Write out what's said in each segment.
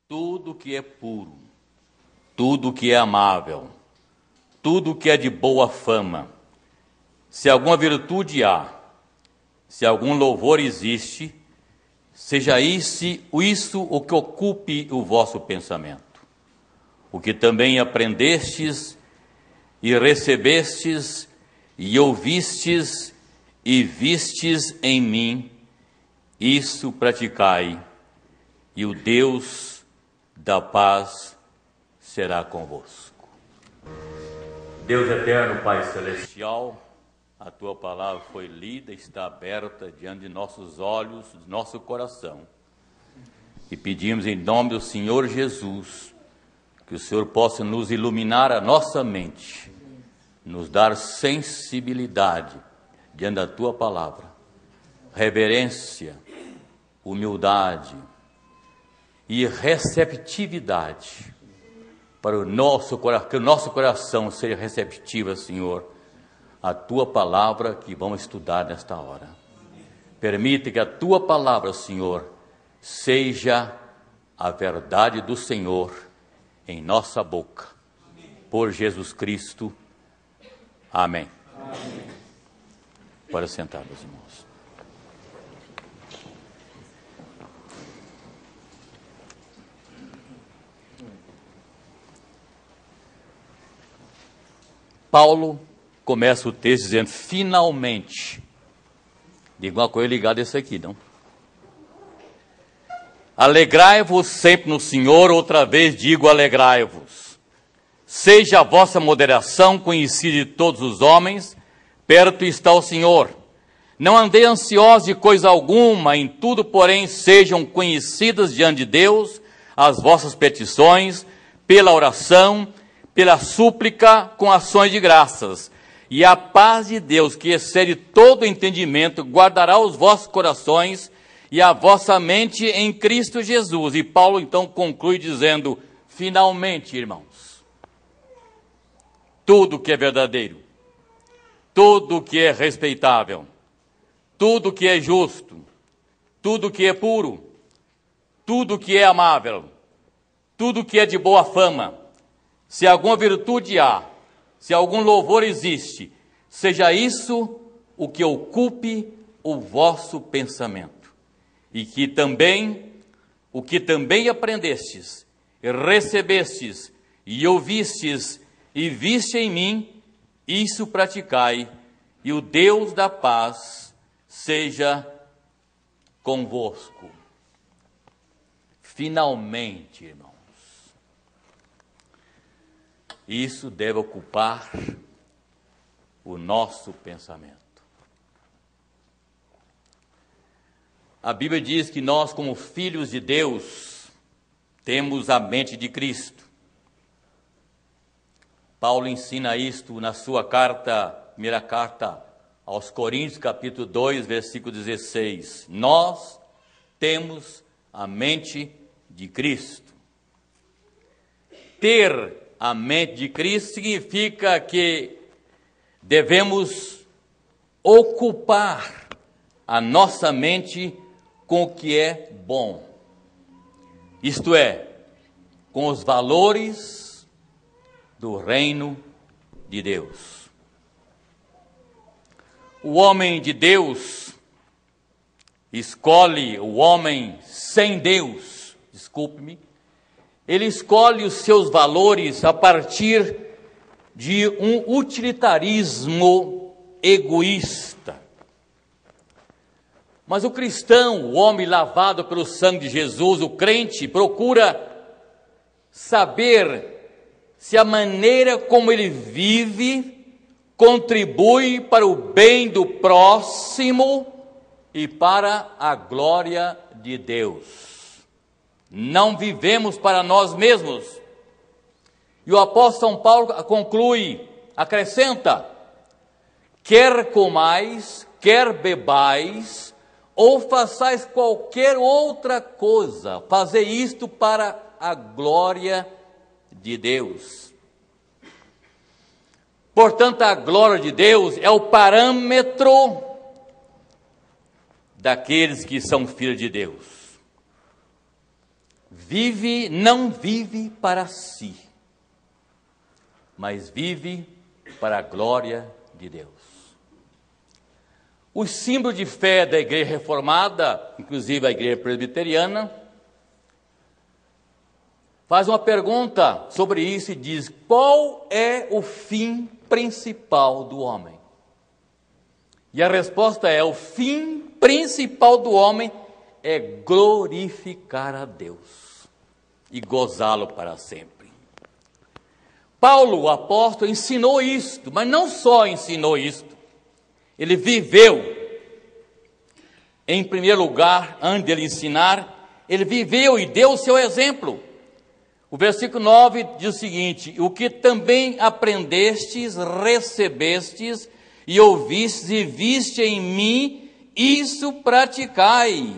tudo que é puro, tudo que é amável, tudo que é de boa fama, se alguma virtude há, se algum louvor existe, seja isso o que ocupe o vosso pensamento. O que também aprendestes e recebestes e ouvistes e vistes em mim, isso praticai, e o Deus da paz será convosco. Deus eterno, Pai celestial, a Tua palavra foi lida, está aberta diante de nossos olhos, de nosso coração. E pedimos em nome do Senhor Jesus, que o Senhor possa nos iluminar a nossa mente, nos dar sensibilidade diante da Tua palavra, reverência, humildade e receptividade para o nosso coração, que o nosso coração seja receptivo, Senhor, a Tua palavra que vamos estudar nesta hora. Permita que a Tua palavra, Senhor, seja a verdade do Senhor em nossa boca. Por Jesus Cristo. Amém. Amém. Pode sentar, meus irmãos. Paulo começa o texto dizendo, finalmente. Diga uma coisa ligada a isso aqui, não? Alegrai-vos sempre no Senhor, outra vez digo alegrai-vos. Seja a vossa moderação conhecida de todos os homens, perto está o Senhor. Não andei ansiosos de coisa alguma, em tudo, porém, sejam conhecidas diante de Deus as vossas petições, pela oração, pela súplica, com ações de graças. E a paz de Deus, que excede todo entendimento, guardará os vossos corações e a vossa mente em Cristo Jesus. E Paulo então conclui dizendo, finalmente, irmãos, tudo que é verdadeiro, tudo que é respeitável, tudo que é justo, tudo que é puro, tudo que é amável, tudo que é de boa fama, se alguma virtude há, se algum louvor existe, seja isso o que ocupe o vosso pensamento. E que também, o que também aprendestes, e recebestes, e ouvistes, e viste em mim, isso praticai, e o Deus da paz seja convosco. Finalmente, irmãos, isso deve ocupar o nosso pensamento. A Bíblia diz que nós, como filhos de Deus, temos a mente de Cristo. Paulo ensina isto na sua primeira carta aos Coríntios, capítulo 2, versículo 16. Nós temos a mente de Cristo. Ter a mente de Cristo significa que devemos ocupar a nossa mente com o que é bom, isto é, com os valores do reino de Deus. O homem de Deus escolhe o homem sem Deus, desculpe-me, ele escolhe os seus valores a partir de um utilitarismo egoísta. Mas o cristão, o homem lavado pelo sangue de Jesus, o crente, procura saber se a maneira como ele vive contribui para o bem do próximo e para a glória de Deus. Não vivemos para nós mesmos. E o apóstolo São Paulo conclui, acrescenta, quer comais, quer bebais, ou façais qualquer outra coisa, fazer isto para a glória de Deus. Portanto, a glória de Deus é o parâmetro daqueles que são filhos de Deus. não vive para si, mas vive para a glória de Deus. Os símbolos de fé da Igreja Reformada, inclusive a Igreja Presbiteriana, faz uma pergunta sobre isso e diz: qual é o fim principal do homem? E a resposta é: o fim principal do homem é glorificar a Deus e gozá-lo para sempre. Paulo, o apóstolo, ensinou isto, mas não só ensinou isto, ele viveu. Em primeiro lugar, antes de ele ensinar, ele viveu e deu o seu exemplo. O versículo 9 diz o seguinte: o que também aprendestes, recebestes e ouvistes e viste em mim, isso praticai.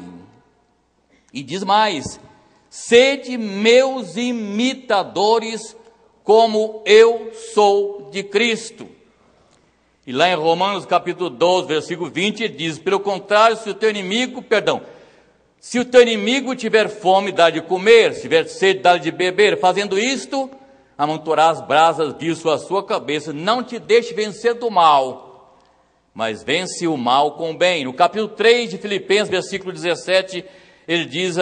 E diz mais: sede meus imitadores, como eu sou de Cristo. E lá em Romanos capítulo 12, versículo 20, ele diz: pelo contrário, se o teu inimigo tiver fome, dá de comer, se tiver sede, dá de beber. Fazendo isto, amontoarás brasas disso à sua cabeça. Não te deixe vencer do mal, mas vence o mal com o bem. No capítulo 3 de Filipenses, versículo 17, ele diz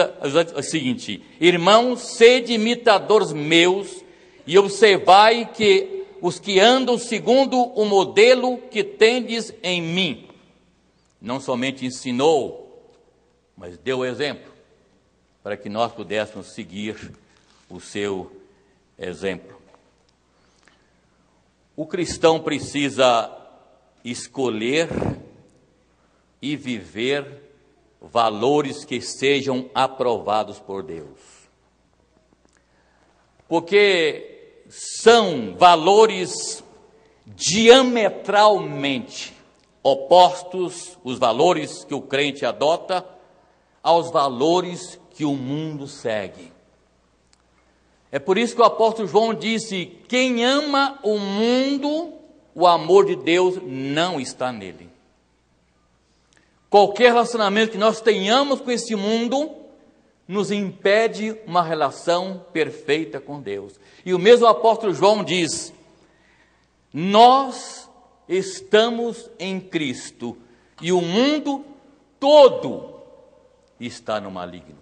o seguinte: irmãos, sede imitadores meus, e observai que os que andam segundo o modelo que tendes em mim. Não somente ensinou, mas deu o exemplo, para que nós pudéssemos seguir o seu exemplo. O cristão precisa escolher e viver valores que sejam aprovados por Deus. Porque são valores diametralmente opostos, os valores que o crente adota, aos valores que o mundo segue. É por isso que o apóstolo João disse: quem ama o mundo, o amor de Deus não está nele. Qualquer relacionamento que nós tenhamos com esse mundo nos impede uma relação perfeita com Deus. E o mesmo apóstolo João diz: nós estamos em Cristo e o mundo todo está no maligno.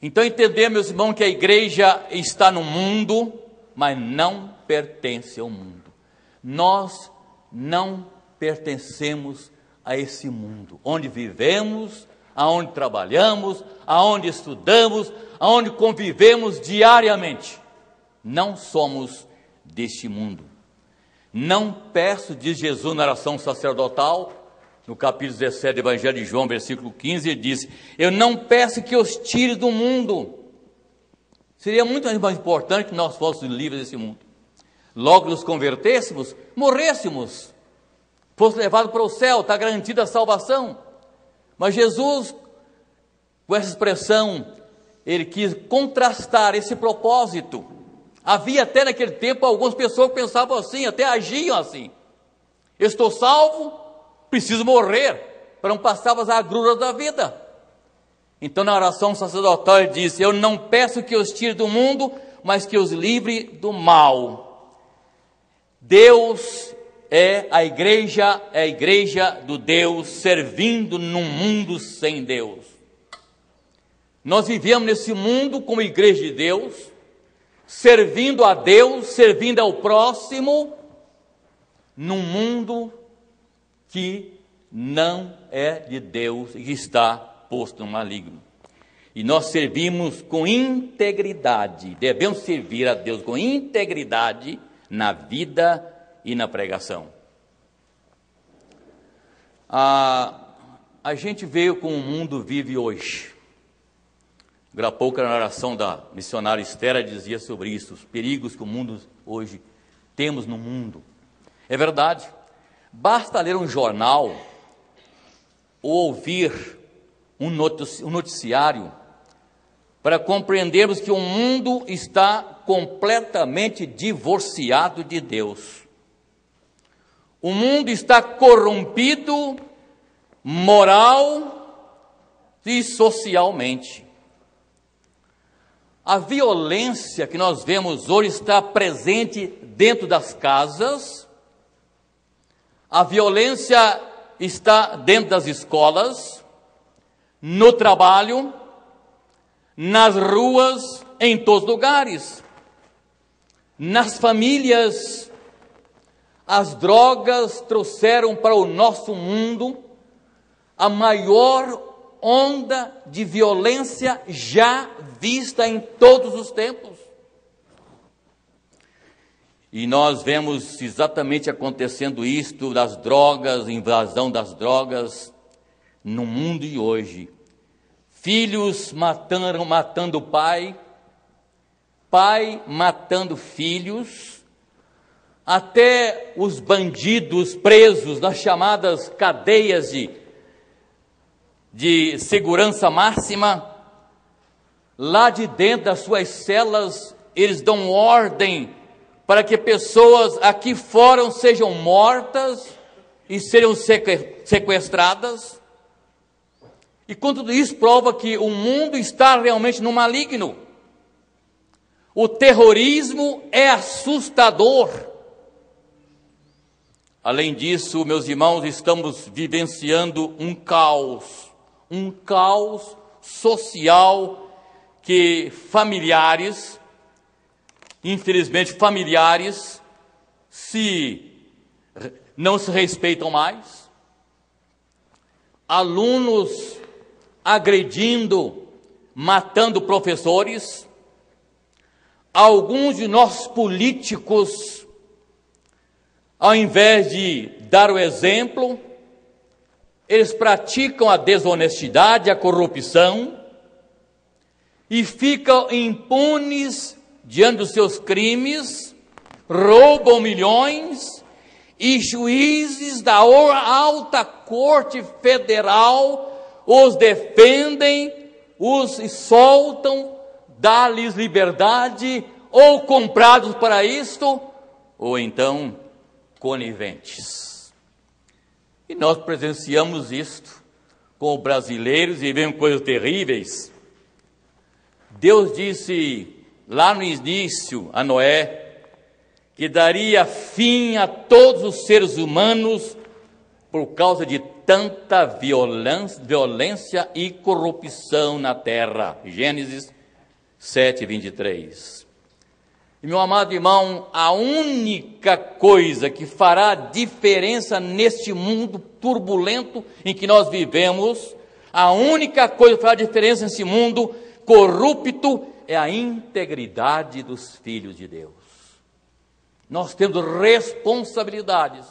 Então entendemos, meus irmãos, que a igreja está no mundo, mas não pertence ao mundo. Nós não pertencemos a esse mundo, onde vivemos, aonde trabalhamos, aonde estudamos, aonde convivemos diariamente. Não somos deste mundo. Não peço, diz Jesus na oração sacerdotal, no capítulo 17 do Evangelho de João, versículo 15, ele diz: eu não peço que os tire do mundo. Seria muito mais importante que nós fôssemos livres desse mundo. Logo nos convertêssemos, morrêssemos, fosse levado para o céu, está garantida a salvação. Mas Jesus, com essa expressão, ele quis contrastar esse propósito. Havia até naquele tempo algumas pessoas que pensavam assim, até agiam assim: eu estou salvo, preciso morrer, para não passar as agruras da vida. Então na oração sacerdotal ele disse: eu não peço que os tire do mundo, mas que os livre do mal. Deus é a igreja do Deus, servindo num mundo sem Deus. Nós vivemos nesse mundo como igreja de Deus, servindo a Deus, servindo ao próximo, num mundo que não é de Deus e que está posto no maligno. E nós servimos com integridade, devemos servir a Deus com integridade na vida e na pregação. A gente veio como o mundo vive hoje. Agora há pouco, na oração da missionária Esther, dizia sobre isso, os perigos que o mundo hoje temos no mundo. É verdade. Basta ler um jornal ou ouvir um noticiário para compreendermos que o mundo está completamente divorciado de Deus. O mundo está corrompido moral e socialmente. A violência que nós vemos hoje está presente dentro das casas, a violência está dentro das escolas, no trabalho, nas ruas, em todos os lugares. Nas famílias, as drogas trouxeram para o nosso mundo a maior onda de violência já vista em todos os tempos. E nós vemos exatamente acontecendo isto, das drogas, invasão das drogas, no mundo de hoje. Filhos matando pai, pai matando filhos, até os bandidos presos nas chamadas cadeias de segurança máxima, lá de dentro das suas celas, eles dão ordem para que pessoas aqui fora sejam mortas e sejam sequestradas. E com tudo isso prova que o mundo está realmente no maligno. O terrorismo é assustador. Além disso, meus irmãos, estamos vivenciando um caos social que familiares, infelizmente familiares, não se respeitam mais. Alunos agredindo, matando professores. Alguns de nossos políticos, ao invés de dar o exemplo, eles praticam a desonestidade, a corrupção, e ficam impunes diante dos seus crimes, roubam milhões, e juízes da alta corte federal os defendem, os soltam, dá-lhes liberdade, ou comprados para isto, ou então coniventes. E nós presenciamos isto com brasileiros e vemos coisas terríveis. Deus disse lá no início a Noé que daria fim a todos os seres humanos por causa de tanta violência e corrupção na terra. Gênesis 7:23. E, meu amado irmão, a única coisa que fará diferença neste mundo turbulento em que nós vivemos, a única coisa que fará diferença nesse mundo corrupto é a integridade dos filhos de Deus. Nós temos responsabilidades,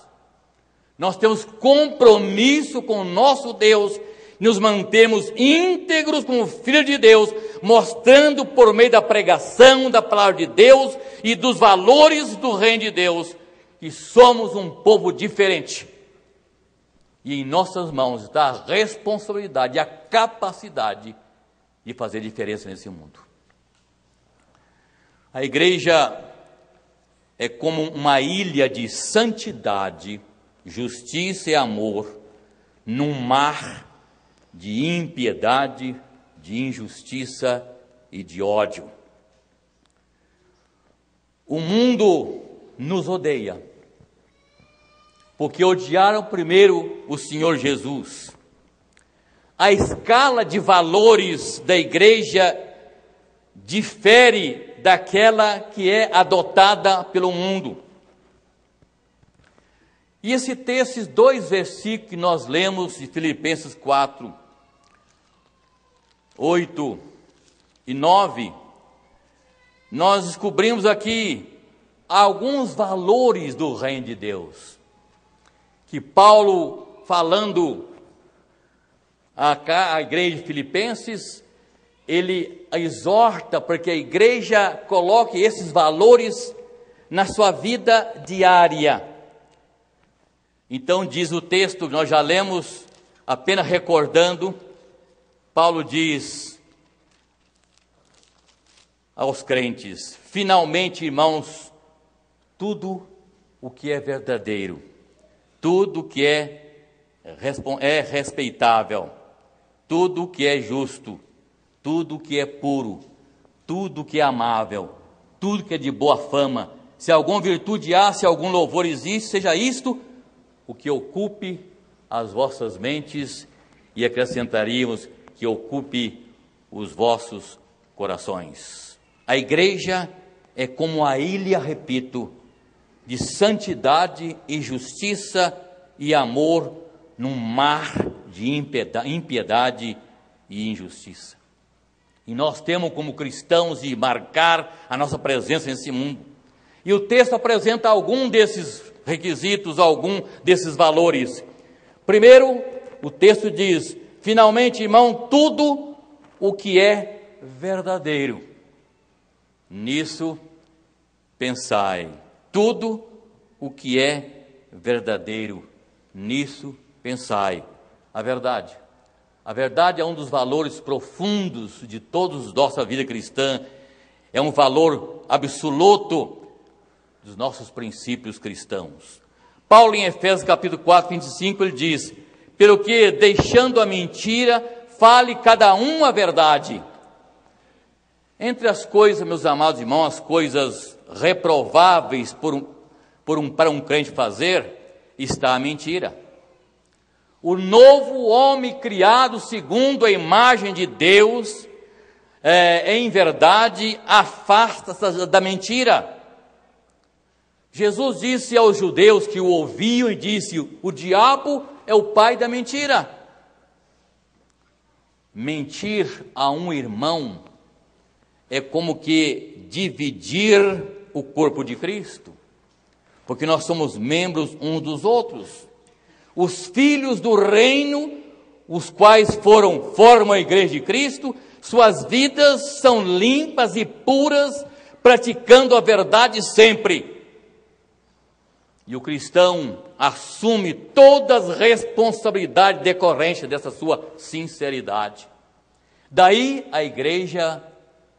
nós temos compromisso com o nosso Deus, nos mantemos íntegros como filhos de Deus, mostrando por meio da pregação da palavra de Deus e dos valores do reino de Deus, que somos um povo diferente. E em nossas mãos está a responsabilidade e a capacidade de fazer diferença nesse mundo. A igreja é como uma ilha de santidade, justiça e amor, num mar de impiedade, de injustiça e de ódio. O mundo nos odeia, porque odiaram primeiro o Senhor Jesus. A escala de valores da igreja difere daquela que é adotada pelo mundo. E esses dois versículos que nós lemos de Filipenses 4, 8 e 9, nós descobrimos aqui alguns valores do reino de Deus, que Paulo, falando à igreja de Filipenses, ele exorta para que a igreja coloque esses valores na sua vida diária. Então diz o texto, nós já lemos, apenas recordando, Paulo diz aos crentes: finalmente, irmãos, tudo o que é verdadeiro, tudo o que é respeitável, tudo o que é justo, tudo o que é puro, tudo que é amável, tudo que é de boa fama, se alguma virtude há, se algum louvor existe, seja isto o que ocupe as vossas mentes, e acrescentaríamos que ocupe os vossos corações. A igreja é como a ilha, repito, de santidade e justiça e amor num mar de impiedade e injustiça. E nós temos como cristãos de marcar a nossa presença nesse mundo. E o texto apresenta algum desses requisitos, algum desses valores. Primeiro, o texto diz: finalmente, irmão, tudo o que é verdadeiro, nisso pensai. Tudo o que é verdadeiro, nisso pensai. A verdade é um dos valores profundos de toda a nossa vida cristã, é um valor absoluto dos nossos princípios cristãos. Paulo, em Efésios capítulo 4, 25, ele diz: pelo que, deixando a mentira, fale cada um a verdade. Entre as coisas, meus amados irmãos, as coisas reprováveis para um crente fazer, está a mentira. O novo homem criado segundo a imagem de Deus, em verdade, afasta-se da mentira. Jesus disse aos judeus que o ouviam e disse: o diabo é o pai da mentira. Mentir a um irmão é como que dividir o corpo de Cristo, porque nós somos membros uns dos outros. Os filhos do reino, os quais formam a igreja de Cristo, suas vidas são limpas e puras, praticando a verdade sempre. E o cristão assume todas as responsabilidades decorrentes dessa sua sinceridade. Daí a igreja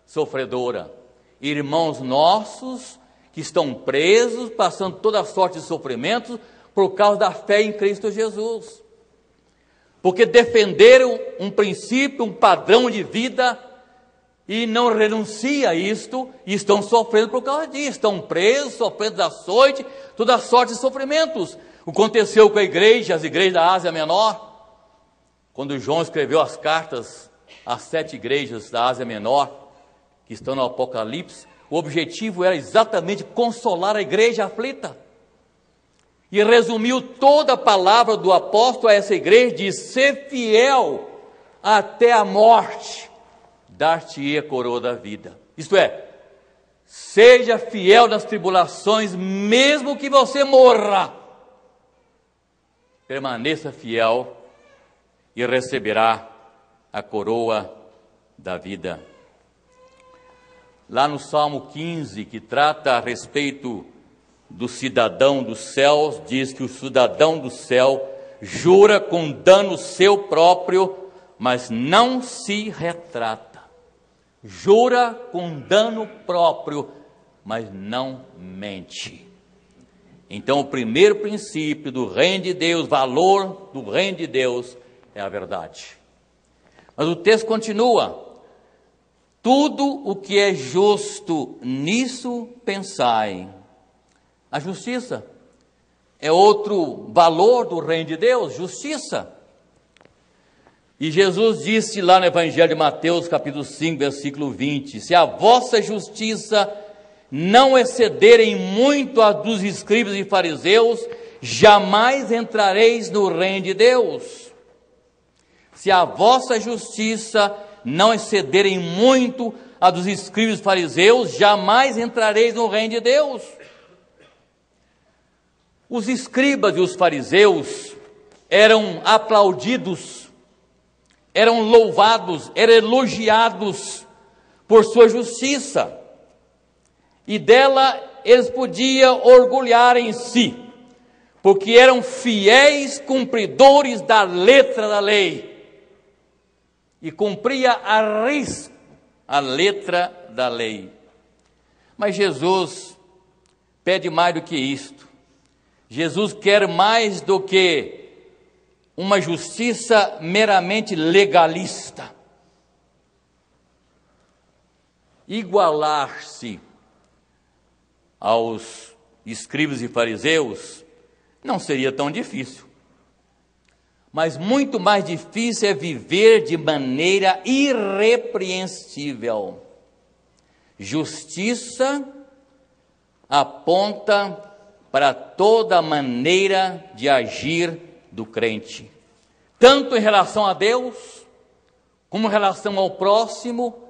sofredora, irmãos nossos que estão presos, passando toda sorte de sofrimentos por causa da fé em Cristo Jesus, porque defenderam um princípio, um padrão de vida e não renunciam a isto, e estão sofrendo por causa disso, estão presos, sofrendo da açoite, toda sorte de sofrimentos. O que aconteceu com as igrejas da Ásia Menor, quando João escreveu as cartas às 7 igrejas da Ásia Menor, que estão no Apocalipse, o objetivo era exatamente consolar a igreja aflita. E resumiu toda a palavra do apóstolo a essa igreja, diz: ser fiel até a morte, dar-te-ei a coroa da vida. Isto é, seja fiel nas tribulações, mesmo que você morra, permaneça fiel e receberá a coroa da vida. Lá no Salmo 15, que trata a respeito do cidadão dos céus, diz que o cidadão do céu jura com dano seu próprio, mas não se retrata. Jura com dano próprio, mas não mente. Então, o primeiro princípio do reino de Deus, valor do reino de Deus, é a verdade. Mas o texto continua: tudo o que é justo, nisso pensai. A justiça é outro valor do reino de Deus, justiça. E Jesus disse lá no Evangelho de Mateus, capítulo 5, versículo 20: se a vossa justiça não excederem muito a dos escribas e fariseus, jamais entrareis no reino de Deus. Se a vossa justiça não excederem muito a dos escribas e fariseus, jamais entrareis no reino de Deus. Os escribas e os fariseus eram aplaudidos, eram louvados, eram elogiados por sua justiça, e dela eles podiam orgulhar em si, porque eram fiéis cumpridores da letra da lei, e cumpria a risco a letra da lei. Mas Jesus pede mais do que isto. Jesus quer mais do que uma justiça meramente legalista. igualar-se aos escribas e fariseus, não seria tão difícil. Mas muito mais difícil é viver de maneira irrepreensível. Justiça aponta para toda maneira de agir do crente, tanto em relação a Deus, como em relação ao próximo,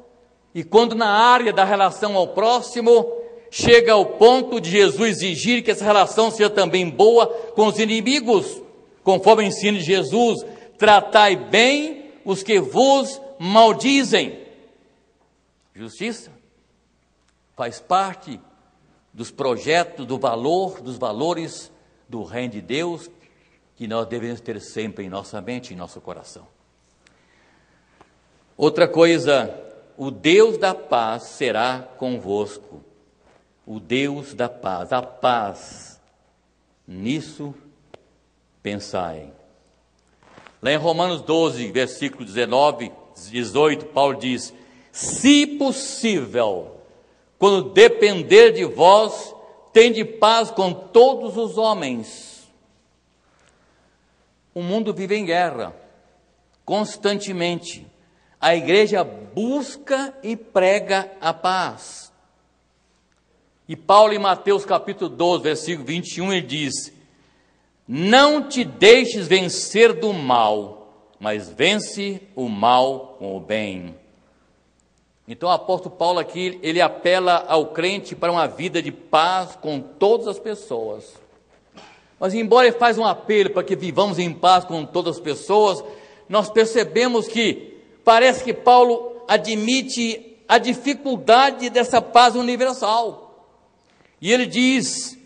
e quando na área da relação ao próximo, chega ao ponto de Jesus exigir que essa relação seja também boa com os inimigos, conforme o ensino de Jesus: tratai bem os que vos maldizem. Justiça faz parte dos projetos, dos valores do reino de Deus, que nós devemos ter sempre em nossa mente, em nosso coração. Outra coisa, o Deus da paz será convosco. O Deus da paz, a paz, nisso pensai. Lá em Romanos 12, versículo 19, 18, Paulo diz: se possível, quando depender de vós, tende paz com todos os homens. O mundo vive em guerra, constantemente. A igreja busca e prega a paz. E Paulo, em Mateus capítulo 12, versículo 21, ele diz: não te deixes vencer do mal, mas vence o mal com o bem. Então o apóstolo Paulo aqui, ele apela ao crente para uma vida de paz com todas as pessoas. Mas embora ele faz um apelo para que vivamos em paz com todas as pessoas, nós percebemos que parece que Paulo admite a dificuldade dessa paz universal. E ele diz: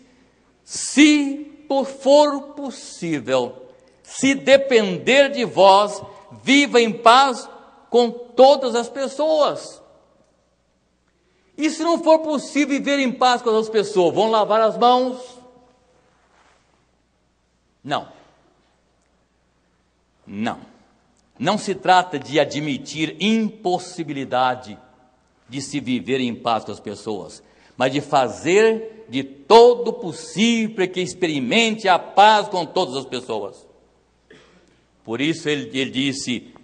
se for possível, se depender de vós, viva em paz com todas as pessoas. E se não for possível viver em paz com as pessoas, vão lavar as mãos? Não. Não se trata de admitir impossibilidade de se viver em paz com as pessoas, mas de fazer de todo possível que experimente a paz com todas as pessoas. Por isso ele disse: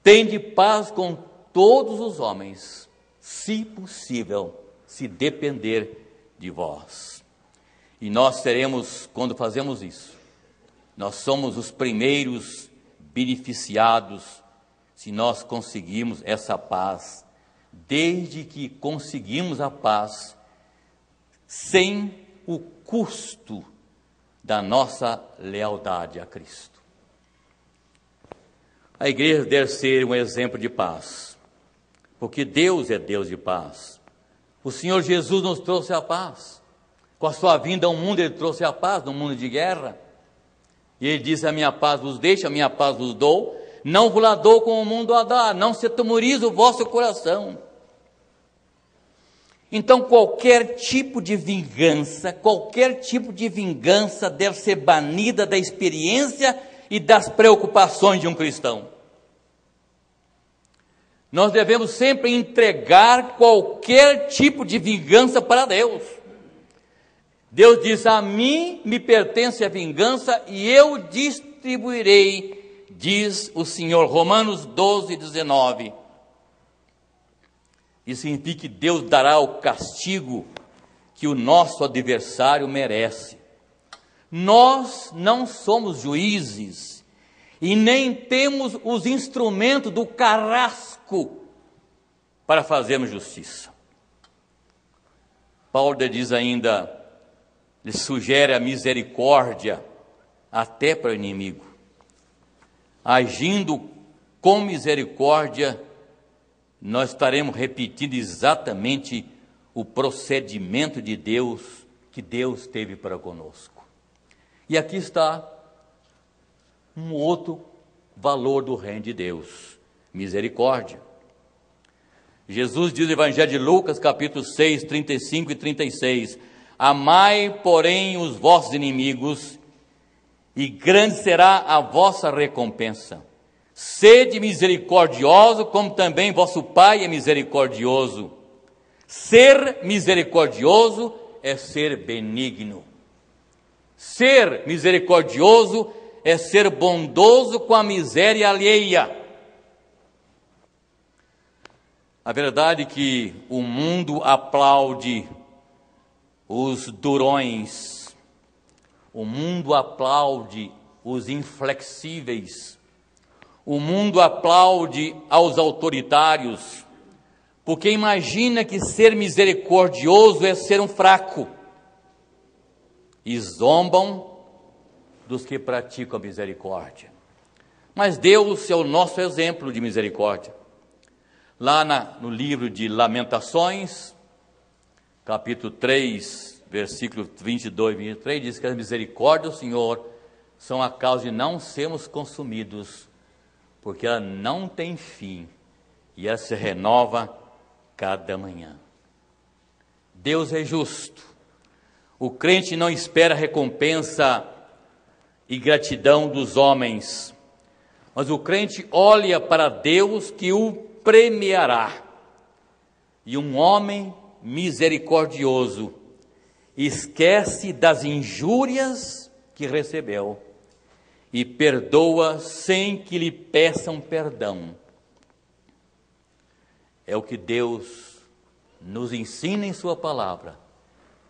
tende paz com todos os homens, se possível, se depender de vós. E nós teremos, quando fazemos isso, nós somos os primeiros beneficiados se nós conseguirmos essa paz, desde que conseguimos a paz sem o custo da nossa lealdade a Cristo. A igreja deve ser um exemplo de paz, porque Deus é Deus de paz. O Senhor Jesus nos trouxe a paz. Com a sua vinda ao mundo, Ele trouxe a paz, num mundo de guerra. E Ele disse: a minha paz vos deixo, a minha paz vos dou, não vos la dou como o mundo a dá, não se atemorize o vosso coração. Então qualquer tipo de vingança deve ser banida da experiência e das preocupações de um cristão. Nós devemos sempre entregar qualquer tipo de vingança para Deus. Deus diz: a mim me pertence a vingança e eu distribuirei, diz o Senhor. Romanos 12, 19. Isso significa que Deus dará o castigo que o nosso adversário merece. Nós não somos juízes e nem temos os instrumentos do carrasco para fazermos justiça. Paulo diz ainda, ele sugere a misericórdia até para o inimigo. Agindo com misericórdia, nós estaremos repetindo exatamente o procedimento de Deus, que Deus teve para conosco. E aqui está um outro valor do reino de Deus: misericórdia. Jesus diz no Evangelho de Lucas, capítulo 6, 35 e 36, amai, porém, os vossos inimigos, e grande será a vossa recompensa. Sede misericordioso, como também vosso Pai é misericordioso. Ser misericordioso é ser benigno. Ser misericordioso é ser bondoso com a miséria alheia. A verdade é que o mundo aplaude os durões, o mundo aplaude os inflexíveis, o mundo aplaude aos autoritários, porque imagina que ser misericordioso é ser um fraco, e zombam dos que praticam a misericórdia. Mas Deus é o nosso exemplo de misericórdia. Lá no livro de Lamentações, capítulo 3, versículo 22 e 23, diz que as misericórdias do Senhor são a causa de não sermos consumidos, porque ela não tem fim e ela se renova cada manhã. Deus é justo. O crente não espera recompensa e gratidão dos homens, mas o crente olha para Deus que o premiará. E um homem misericordioso esquece das injúrias que recebeu e perdoa sem que lhe peçam perdão. É o que Deus nos ensina em sua palavra,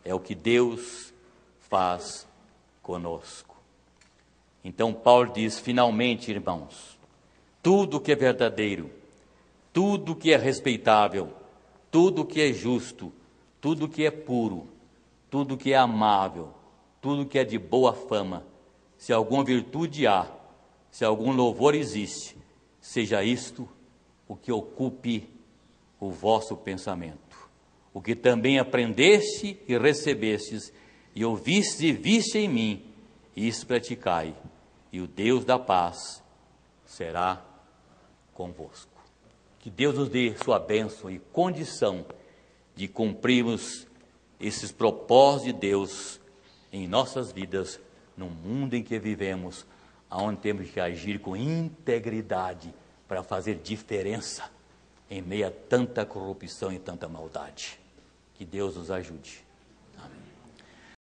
é o que Deus faz conosco. Então Paulo diz, finalmente, irmãos, tudo que é verdadeiro, tudo que é respeitável, tudo que é justo, tudo que é puro, tudo que é amável, tudo que é de boa fama, se alguma virtude há, se algum louvor existe, seja isto o que ocupe o vosso pensamento. O que também aprendeste e recebestes, e ouvistes e viste em mim, isso praticai, e o Deus da paz será convosco. Que Deus nos dê sua bênção e condição de cumprirmos esses propósitos de Deus em nossas vidas, no mundo em que vivemos, onde temos que agir com integridade para fazer diferença em meio a tanta corrupção e tanta maldade. Que Deus nos ajude.